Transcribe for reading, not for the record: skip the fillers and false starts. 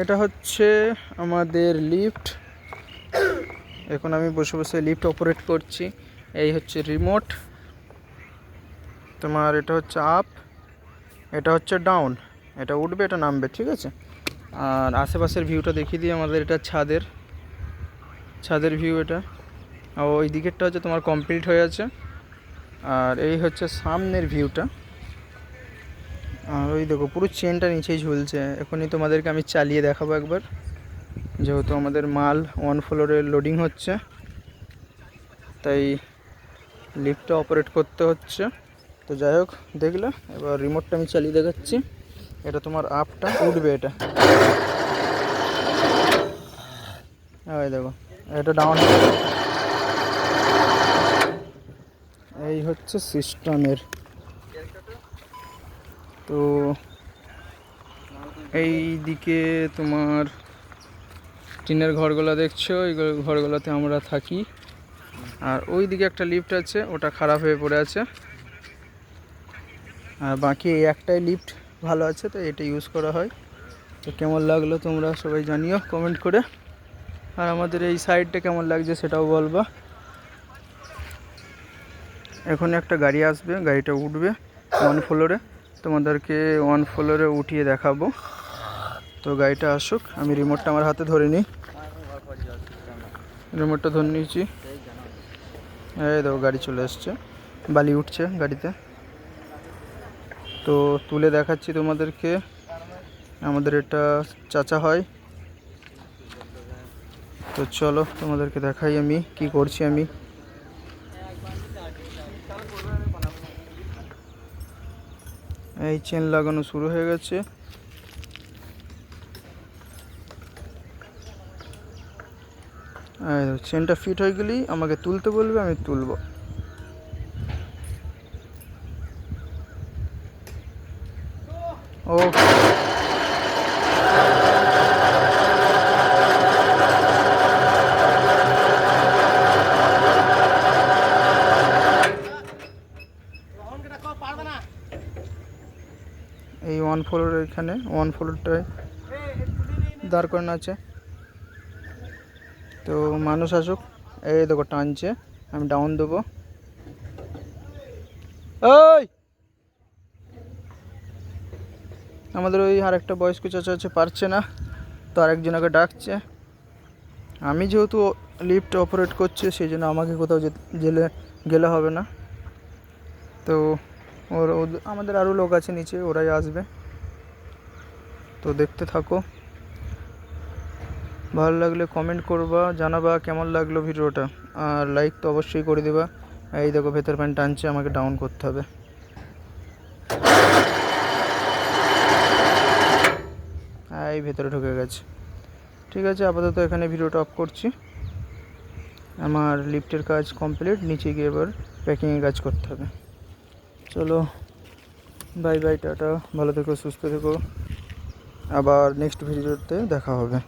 এটা হচ্ছে আমাদের লিফট। এখন আমি বসে বসে লিফট অপারেট করছি। এই হচ্ছে রিমোট তোমার। এটা হচ্ছে আপ, এটা হচ্ছে ডাউন। এটা উঠবে, এটা নামবে, ঠিক আছে। আর আশেপাশের ভিউটা দেখিয়ে দিই। আমাদের এটা ছাদের ভিউ এটা। আর ওই দিকেরটা হচ্ছে তোমার কমপ্লিট হয়ে আছে। আর এই হচ্ছে সামনের ভিউটা। আর ওই দেখো পুরো চেনটা নিচেই ঝুলছে। এখনই তোমাদেরকে আমি চালিয়ে দেখাবো একবার, যেহেতু আমাদের মাল 1 ফ্লোরে লোডিং হচ্ছে, তাই লিফটটা অপারেট করতে হচ্ছে। তো যাই হোক, দেখলে এবার রিমোটটা আমি চালিয়ে দেখাচ্ছি। এটা তোমার আপটা উঠবে, এটা এই দেখো, এটা ডাউন হবে। এই হচ্ছে সিস্টেমের। তো এই দিকে তোমার টিনের ঘরগুলো দেখছো, এই ঘরগুলোতে আমরা থাকি। আর ওই দিকে একটা লিফট আছে, ওটা খারাপ হয়ে পড়ে আছে। আর বাকি এই একটাই লিফট ভালো আছে, তো এটা ইউজ করা হয়। তো কেমন লাগলো তোমরা সবাই জানিও কমেন্ট করে। আর আমাদের এই সাইডটা কেমন লাগছে সেটাও বলবা। এখন একটা গাড়ি আসবে, গাড়িটা উঠবে 1 ফ্লোরে। তোমাদেরকে 1 ফ্লোরে উঠিয়ে দেখাবো। তো গাড়িটা আসুক, আমি রিমোটটা আমার হাতে ধরে নিই। রিমোটটা ধরে নিয়েছি। এই দেখো গাড়ি চলে এসছে, বালি উঠছে গাড়িতে। তো তুলে দেখাচ্ছি তোমাদেরকে। আমাদের এটা চাচা হয়। তো চলো তোমাদেরকে দেখাই আমি কি করছি। আমি এই চেন লাগানো শুরু হয়ে গেছে। চেনটা ফিট হয়ে গেলেই আমাকে তুলতে বলবে, আমি তুলব। ওকে। এই 1 ফ্লোরের এখানে 1 ফ্লোরটায় দাঁড় করানো আছে। তো মানুষ আসুক। এই দেখো টানছে, আমি ডাউন দেবো। ওই আমাদের ওই আর একটা বয়স্ক চাচা আছে, পারছে না, তো আরেকজনকে ডাকছে। আমি যেহেতু লিফট অপারেট করছি, সেই জন্য আমাকে কোথাও গেলে হবে না। তো আমাদের আরও লোক আছে নিচে, ওরাই আসবে। তো দেখতে থাকো। ভালো লাগলে কমেন্ট করবা, জানাবা কেমন লাগলো ভিডিওটা। আর লাইক তো অবশ্যই করে দেবা। এই দেখো ভেতর প্যান্ট টানছে, আমাকে ডাউন করতে হবে। এই ভেতরে ঢুকে গেছে। ঠিক আছে, আপাতত এখানে ভিডিওটা অফ করছি। আমার লিফটের কাজ কমপ্লিট, নিচে গিয়ে এবার প্যাকিংয়ের কাজ করতে হবে। চলো বাই বাই, টাটা, ভালো থেকো, সুস্থ থেকো। আবার নেক্সট ভিডিওতে দেখা হবে।